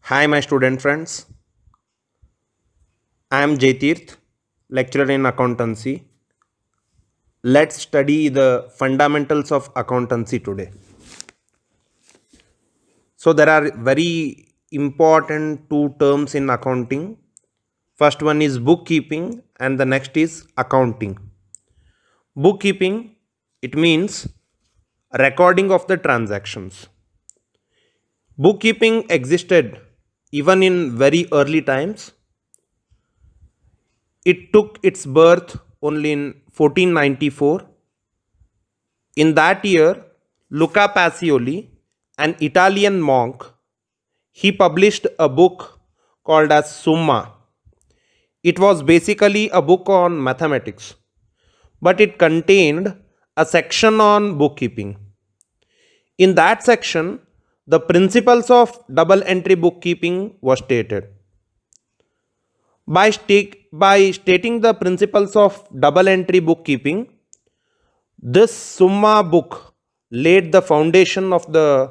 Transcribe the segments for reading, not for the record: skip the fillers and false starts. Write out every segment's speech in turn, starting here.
Hi, my student friends. I am Jaitirth, lecturer in accountancy. Let's study the fundamentals of accountancy today. So, there are very important two terms in accounting. First one is bookkeeping, and the next is accounting. Bookkeeping, it means recording of the transactions. Bookkeeping existed even in very early times. It took its birth only in 1494. In that year, Luca Pacioli, an Italian monk, he published a book called as Summa. It was basically a book on mathematics, but it contained a section on bookkeeping. In that section, the principles of double entry bookkeeping was stated. By stating the principles of double entry bookkeeping, this Summa book laid the foundation of the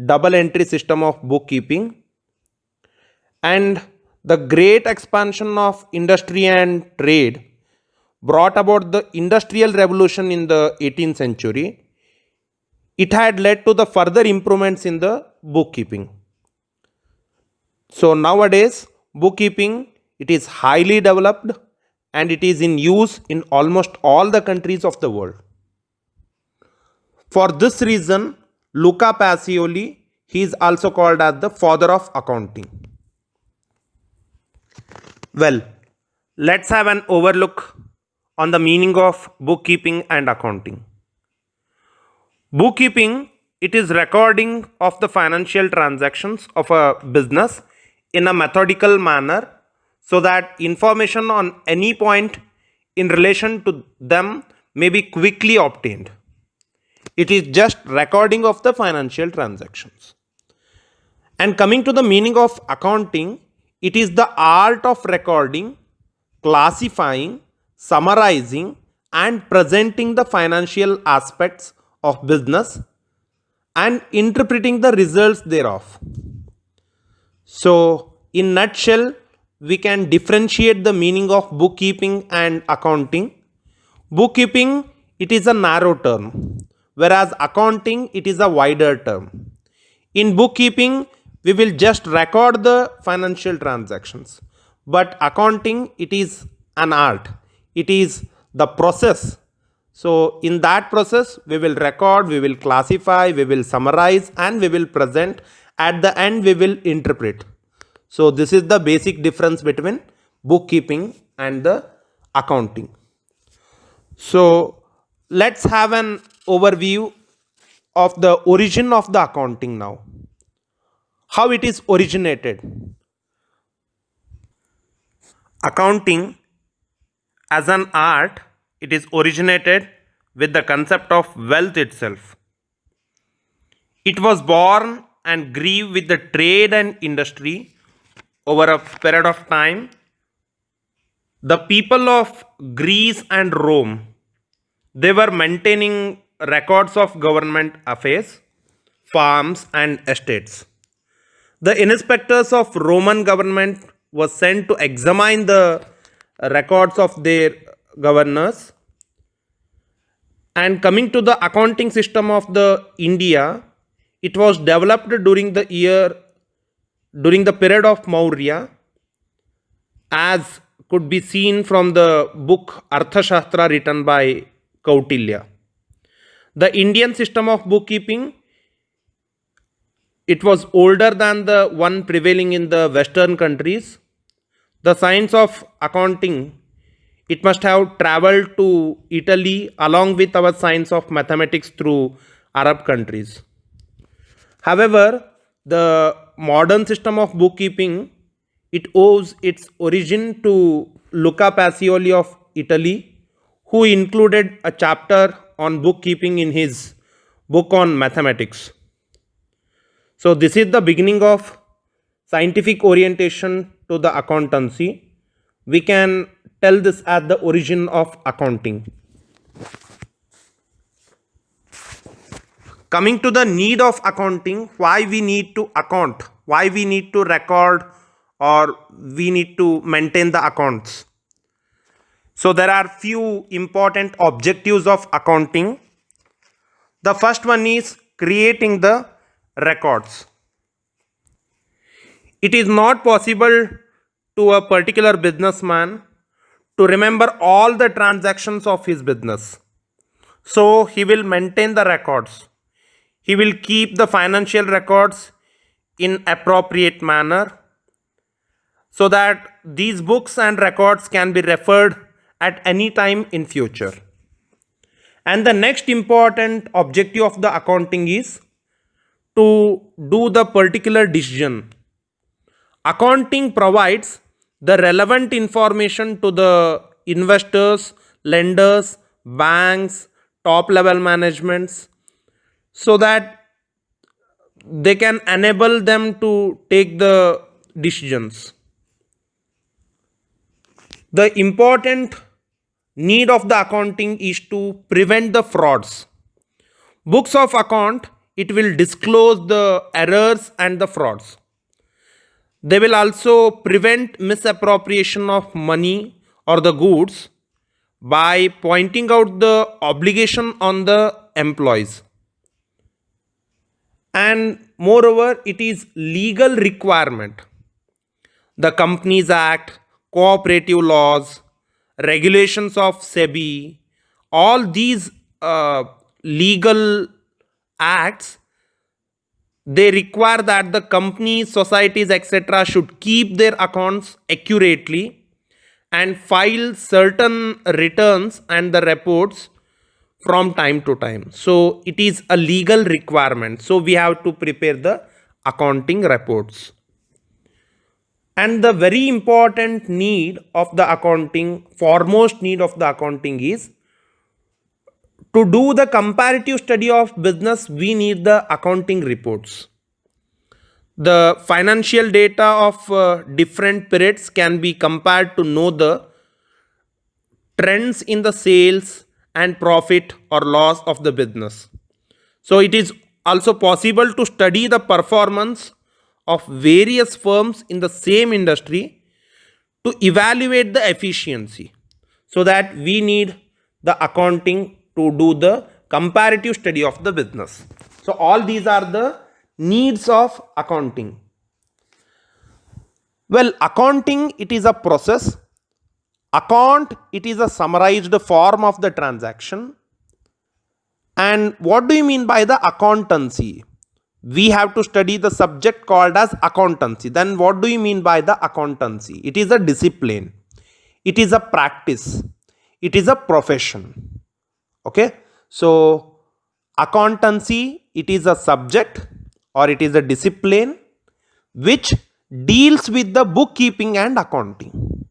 double entry system of bookkeeping, and the great expansion of industry and trade brought about the industrial revolution in the 18th century. It had led to the further improvements in the bookkeeping. So nowadays, bookkeeping, it is highly developed and it is in use in almost all the countries of the world. For this reason, Luca Pacioli, he is also called as the father of accounting. Well, let's have an overlook on the meaning of bookkeeping and accounting. Bookkeeping, it is recording of the financial transactions of a business in a methodical manner so that information on any point in relation to them may be quickly obtained. It is just recording of the financial transactions. And coming to the meaning of accounting, it is the art of recording, classifying, summarizing, and presenting the financial aspects of business and interpreting the results thereof. So, in nutshell, we can differentiate the meaning of bookkeeping and accounting. Bookkeeping, it is a narrow term, whereas accounting, it is a wider term. In bookkeeping, we will just record the financial transactions, but accounting, it is an art, it is the process. So in that process, we will record, we will classify, we will summarize, and we will present. At the end, we will interpret. So this is the basic difference between bookkeeping and the accounting. So let's have an overview of the origin of the accounting now. How it is originated. Accounting as an art, it is originated with the concept of wealth itself. It was born and grew with the trade and industry over a period of time. The people of Greece and Rome, they were maintaining records of government affairs, farms and estates. The inspectors of Roman government was sent to examine the records of their governors. And coming to the accounting system of the India, it was developed during the period of Maurya, as could be seen from the book Arthashastra written by Kautilya. The Indian system of bookkeeping, it was older than the one prevailing in the Western countries. The science of accounting, it must have traveled to Italy along with our science of mathematics through Arab countries. However, the modern system of bookkeeping, it owes its origin to Luca Pacioli of Italy, who included a chapter on bookkeeping in his book on mathematics. So this is the beginning of scientific orientation to the accountancy. We can tell this as the origin of accounting. Coming to the need of accounting, why we need to account, why we need to record or we need to maintain the accounts. So there are few important objectives of accounting. The first one is creating the records. It is not possible to a particular businessman to remember all the transactions of his business. So he will maintain the records. He will keep the financial records in appropriate manner so that these books and records can be referred at any time in future. And the next important objective of the accounting is to do the particular decision. Accounting provides the relevant information to the investors, lenders, banks, top level managements so that they can enable them to take the decisions. The important need of the accounting is to prevent the frauds. Books of account, it will disclose the errors and the frauds. They will also prevent misappropriation of money or the goods by pointing out the obligation on the employees. And moreover, it is legal requirement. The Companies Act, cooperative laws, regulations of SEBI, all these legal acts, they require that the companies, societies, etc. should keep their accounts accurately and file certain returns and the reports from time to time. So it is a legal requirement. So we have to prepare the accounting reports. And the very important need of the accounting, foremost need of the accounting is to do the comparative study of business, we need the accounting reports. The financial data of different periods can be compared to know the trends in the sales and profit or loss of the business. So it is also possible to study the performance of various firms in the same industry to evaluate the efficiency. So that we need the accounting to do the comparative study of the business. So all these are the needs of accounting. Well, accounting, it is a process. Account, it is a summarized form of the transaction. And what do you mean by the accountancy? We have to study the subject called as accountancy. Then what do you mean by the accountancy? It is a discipline. It is a practice. It is a profession. Okay, so accountancy, it is a subject or it is a discipline which deals with the bookkeeping and accounting.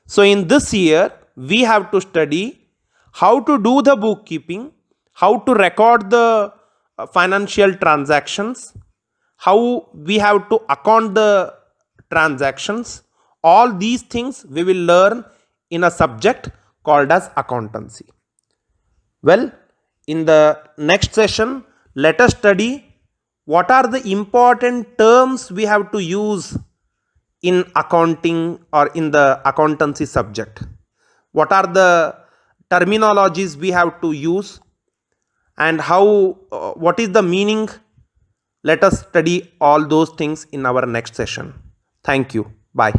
So in this year, we have to study how to do the bookkeeping, how to record the financial transactions, how we have to account the transactions. All these things we will learn in a subject called as accountancy. Well, in the next session, let us study what are the important terms we have to use in accounting or in the accountancy subject. What are the terminologies we have to use and what is the meaning? Let us study all those things in our next session. Thank you. Bye.